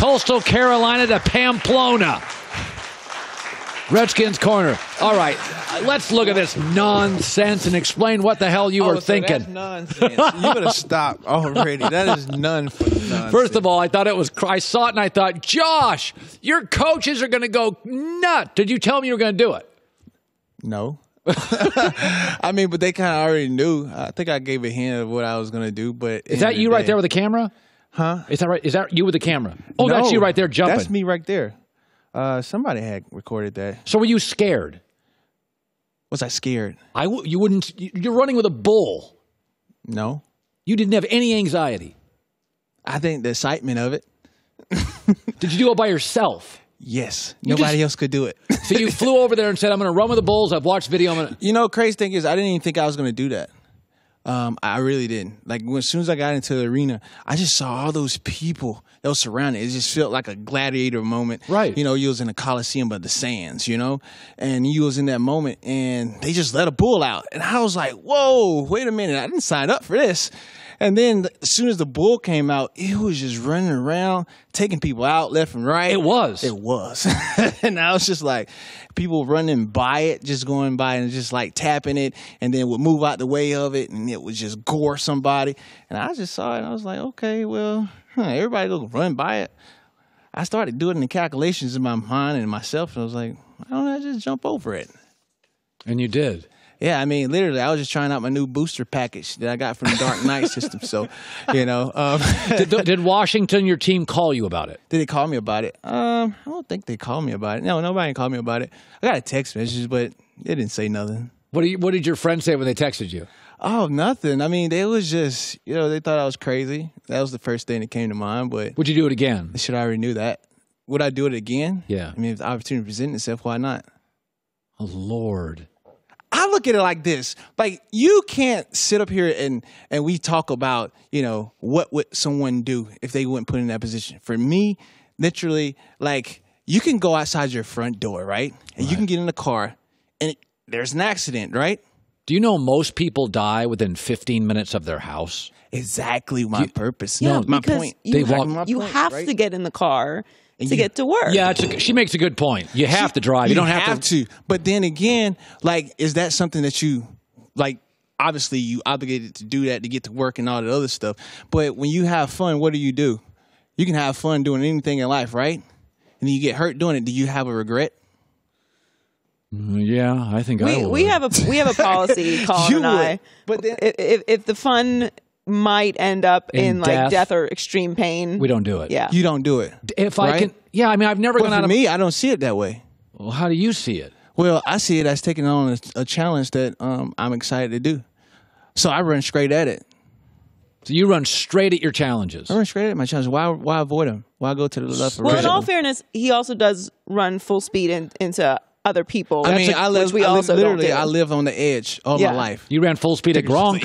Coastal Carolina to Pamplona. Redskins corner. All right, let's look at this nonsense and explain what the hell you were thinking. That's nonsense. You better stop already. That is nonsense. First of all, I thought I saw it and I thought, Josh, your coaches are going to go nuts. Did you tell them you were going to do it? No. I mean, but they kind of already knew. I think I gave a hint of what I was going to do. But is that you right there with the camera? Huh? Is that right? Is that you with the camera? Oh, no, that's you right there jumping. That's me right there. Somebody had recorded that. So were you scared? Was I scared? You wouldn't. You're running with a bull. No. You didn't have any anxiety. I think the excitement of it. Did you do it by yourself? Yes. Nobody else could do it. So you flew over there and said, I'm going to run with the Bulls. I've watched video. You know, crazy thing is, I didn't even think I was going to do that. I really didn't. Like, as soon as I got into the arena, I just saw all those people that were surrounded. It just felt like a gladiator moment. Right. You know, you was in a Coliseum of the sands, you know? And you was in that moment, and they just let a bull out. And I was like, whoa, wait a minute. I didn't sign up for this. And then as soon as the bull came out, it was just running around, taking people out left and right. It was. And I was just like, people running by it, just going by and just like tapping it, and then would move out the way of it, and it would just gore somebody. And I just saw it, and I was like, okay, well, everybody will run by it. I started doing the calculations in my mind and myself, and I was like, why don't I just jump over it? And you did. Yeah, I mean, literally, I was just trying out my new booster package that I got from the Dark Knight system. So, you know. Did Washington, your team, call you about it? Did they call me about it? I don't think they called me about it. No, nobody called me about it. I got a text message, but they didn't say nothing. What did your friends say when they texted you? Oh, nothing. I mean, they was just, you know, they thought I was crazy. That was the first thing that came to mind. But would you do it again? They should already knew that. Would I do it again? Yeah. I mean, if the opportunity presented itself, why not? Oh, Lord. I look at it like this. Like, you can't sit up here and we talk about, you know, what would someone do if they wouldn't put in that position. For me, literally, like, you can go outside your front door, right? And you can get in the car, and there's an accident, right? Do you know most people die within 15 minutes of their house? Exactly my purpose. Yeah, my point. You have to get in the car to get to work. Yeah, she makes a good point. You have to drive. You don't have to. But then again, like, is that something that you, like, obviously you obligated to do that to get to work and all that other stuff. But when you have fun, what do? You can have fun doing anything in life, right? And then you get hurt doing it. Do you have a regret? Yeah, I think I would. We have a policy, Colin and I. But then, if the fun might end up in like death or extreme pain, we don't do it. Yeah, you don't do it. If I can, yeah. I mean, I've never gone out of me. I don't see it that way. Well, how do you see it? Well, I see it as taking on a challenge that I'm excited to do. So I run straight at it. So you run straight at your challenges. I run straight at my challenges. Why avoid them? Why go to the left or right? Well, in all fairness, he also does run full speed into other people. I mean, I live on the edge all my life. You ran full speed at Gronk.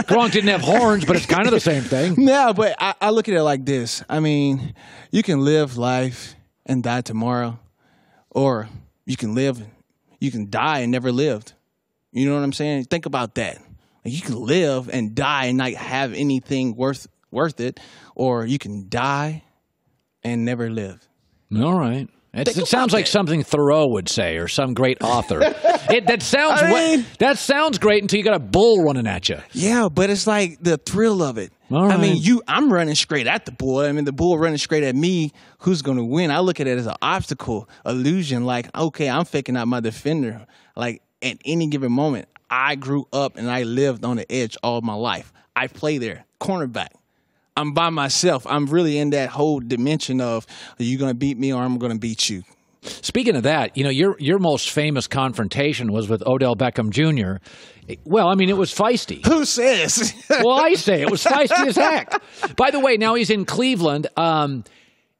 Gronk didn't have horns, but it's kind of the same thing. No, but I look at it like this. I mean, you can live life and die tomorrow, or you can die and never lived. You know what I'm saying? Think about that. Like, you can live and die and not have anything worth it, or you can die and never live. All right. It sounds like something Thoreau would say, or some great author. That sounds great until you got a bull running at you. Yeah, but it's like the thrill of it. All right. I mean, I'm running straight at the bull. I mean, the bull running straight at me. Who's going to win? I look at it as an obstacle, illusion. Like, okay, I'm faking out my defender. Like, at any given moment, I grew up and I lived on the edge all my life. I play there, cornerback. I'm by myself. I'm really in that whole dimension of, are you going to beat me or I'm going to beat you? Speaking of that, you know, your most famous confrontation was with Odell Beckham Jr. Well, I mean, it was feisty. Who says? Well, I say it was feisty as heck. By the way, now he's in Cleveland.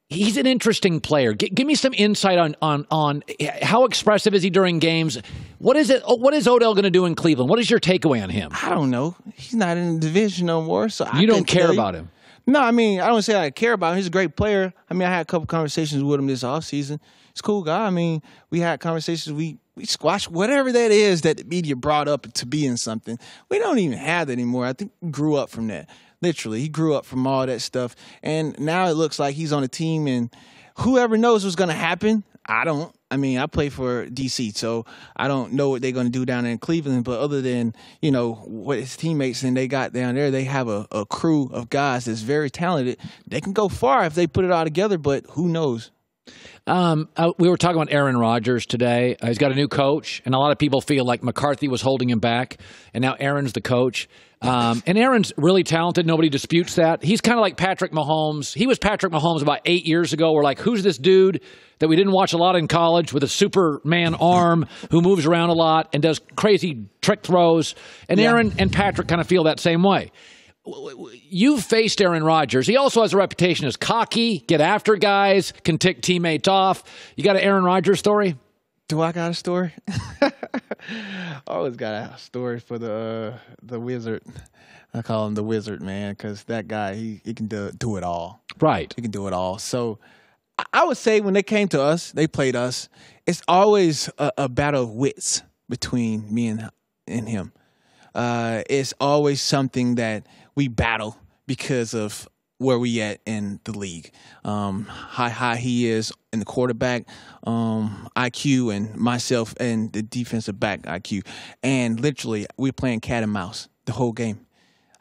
He's an interesting player. Give me some insight on how expressive is he during games. What is Odell going to do in Cleveland? What is your takeaway on him? I don't know. He's not in the division no more, so you don't care about him. No, I mean, I don't say I care about him. He's a great player. I mean, I had a couple conversations with him this offseason. He's a cool guy. I mean, we had conversations. We squashed whatever that is that the media brought up to be in something. We don't even have that anymore. I think we grew up from that. Literally, he grew up from all that stuff, and now it looks like he's on a team, and whoever knows what's going to happen. I don't. I mean, I play for DC, so I don't know what they're going to do down in Cleveland. But other than, what his teammates and they got down there, they have a crew of guys that's very talented. They can go far if they put it all together, but who knows? We were talking about Aaron Rodgers today. He's got a new coach, and a lot of people feel like McCarthy was holding him back, and now Aaron's the coach. And Aaron's really talented. Nobody disputes that. He's kind of like Patrick Mahomes. He was Patrick Mahomes about 8 years ago. We're like, who's this dude that we didn't watch a lot in college with a Superman arm who moves around a lot and does crazy trick throws? And Aaron and Patrick kind of feel that same way. You've faced Aaron Rodgers. He also has a reputation as cocky, get after guys, can tick teammates off. You got an Aaron Rodgers story? Do I got a story? I always got a story for the wizard. I call him the wizard, man, because that guy, he can do it all. Right. He can do it all. So I would say when they came to us, they played us, it's always a battle of wits between me and him. It's always something that we battle because of where we at in the league. How high he is in the quarterback IQ and myself and the defensive back IQ. And literally, we're playing cat and mouse the whole game.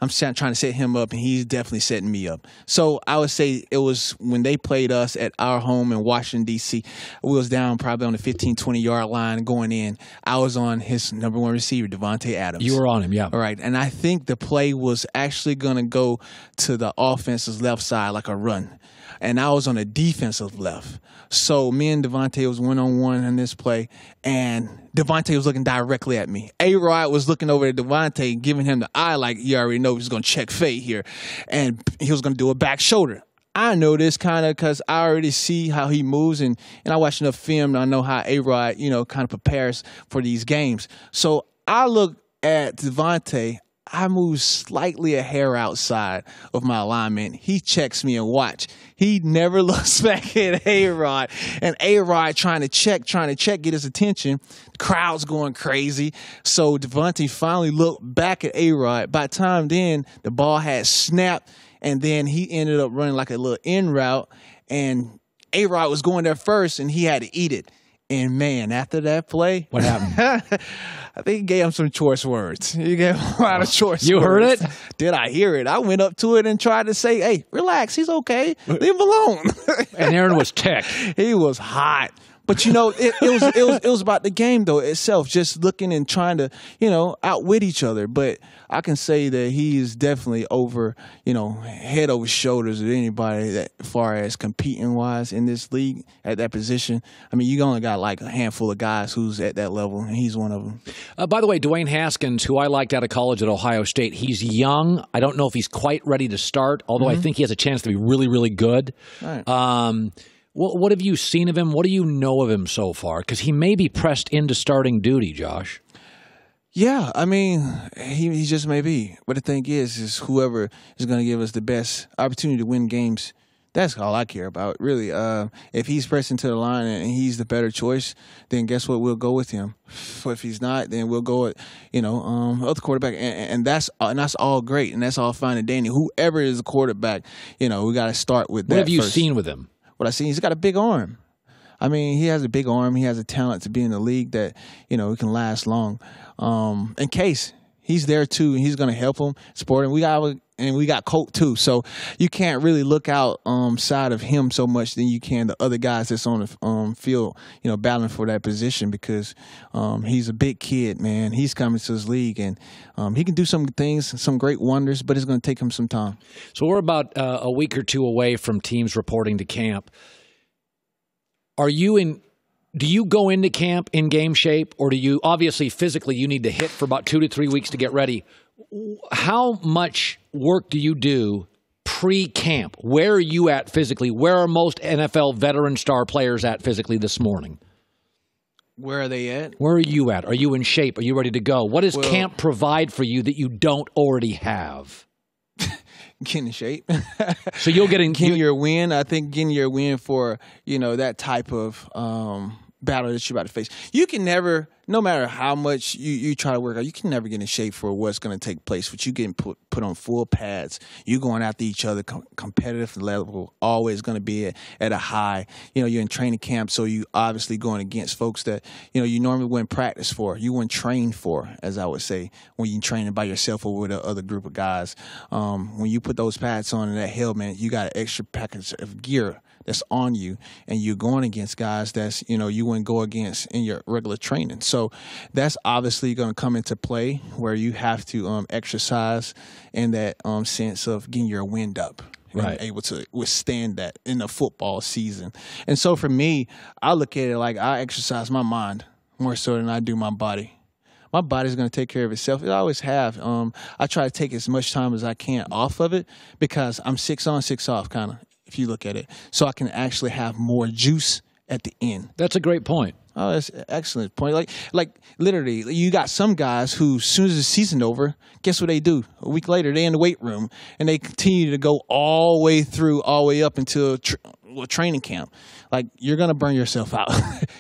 I'm trying to set him up, and he's definitely setting me up. So I would say it was when they played us at our home in Washington, D.C., we was down probably on the 15, 20-yard line going in. I was on his number one receiver, Devontae Adams. You were on him, yeah. All right, and I think the play was actually going to go to the offense's left side like a run. And I was on the defensive left. So me and Devontae was one-on-one in this play, and Devontae was looking directly at me. A-Rod was looking over at Devontae, giving him the eye like, you already know he's going to check fade here. And he was going to do a back shoulder. I know this kind of because I already see how he moves, and I watch enough film, and I know how A-Rod, kind of prepares for these games. So I look at Devontae. I move slightly a hair outside of my alignment. He checks me and watch. He never looks back at A-Rod. And A-Rod trying to check, get his attention. The crowd's going crazy. So Devontae finally looked back at A-Rod. By the time then, the ball had snapped, and then he ended up running like a little in route. And A-Rod was going there first, and he had to eat it. And, man, after that play. What happened? I think he gave him some choice words. He gave him a lot of choice words. You heard it? Did I hear it? I went up to it and tried to say, hey, relax. He's okay. Leave him alone. And Aaron was ticked. He was hot. But, it was about the game, though, itself, just looking and trying to, outwit each other. But I can say that he is definitely over, head over shoulders of anybody that as far as competing-wise in this league at that position. I mean, you only got like a handful of guys who's at that level, and he's one of them. By the way, Dwayne Haskins, who I liked out of college at Ohio State, he's young. I don't know if he's quite ready to start, although I think he has a chance to be really, really good. All right. What have you seen of him? What do you know of him so far? Because he may be pressed into starting duty, Josh. Yeah, I mean, he just may be. But the thing is whoever is going to give us the best opportunity to win games, that's all I care about, really. If he's pressing to the line and he's the better choice, then guess what? We'll go with him. But if he's not, then we'll go with, other quarterback. And that's all great, and that's all fine and dandy. Whoever is the quarterback, we got to start with that. What have you first. seen with him? What I've seen, he's got a big arm. I mean, he has a big arm. He has a talent to be in the league that, he can last long. In case he's there too, and he's going to help him, support him. We got Colt too. So you can't really look out side of him so much than you can the other guys that's on the field, battling for that position because he's a big kid, man. He's coming to his league, and he can do some things, some great wonders, but it's going to take him some time. So we're about a week or two away from teams reporting to camp. Do you go into camp in game shape, or do you, obviously physically you need to hit for about 2 to 3 weeks to get ready? How much work do you do pre-camp? Where are you at physically? Where are most NFL veteran star players at physically this morning? Where are they at? Where are you at? Are you in shape? Are you ready to go? What does camp provide for you that you don't already have? Getting in shape. So you'll get in. Getting your win. I think getting your win for, that type of battle that you're about to face. You can never no matter how much you try to work out, you can never get in shape for what's going to take place. But you getting put on full pads, you going after each other, competitive level, always going to be at a high. You're in training camp, so you obviously going against folks that, you normally wouldn't practice for, you wouldn't train for, as I would say, when you're training by yourself or with another group of guys. When you put those pads on and that helmet, you got an extra package of gear that's on you, and you're going against guys that's, you wouldn't go against in your regular training. So that's obviously going to come into play where you have to exercise in that sense of getting your wind up. Right. Able to withstand that in the football season. And so for me, I look at it like I exercise my mind more so than I do my body. My body's going to take care of itself. It always have. I try to take as much time as I can off of it because I'm 6 on, 6 off kind of, if you look at it. So I can actually have more juice at the end. That's a great point. Oh, that's an excellent point. Like literally, you got some guys who, as soon as the season over, guess what they do? A week later, they in the weight room, and they continue to go all the way up until training camp. Like, you're going to burn yourself out.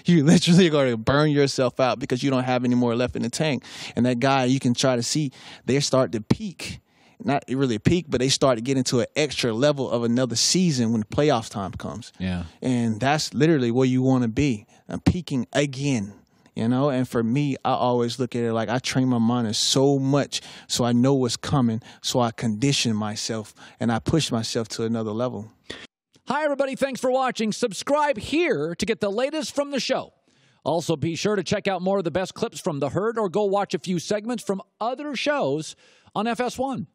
You literally are going to burn yourself out because you don't have any more left in the tank. And that guy, you can try to see, they start to peak. Not really a peak, but they start to get into an extra level of another season when the playoff time comes. Yeah. And that's literally where you want to be, peaking again. And for me, I always look at it like I train my mind so much so I know what's coming, so I condition myself and I push myself to another level. Hi, everybody. Thanks for watching. Subscribe here to get the latest from the show. Also, be sure to check out more of the best clips from The Herd or go watch a few segments from other shows on FS1.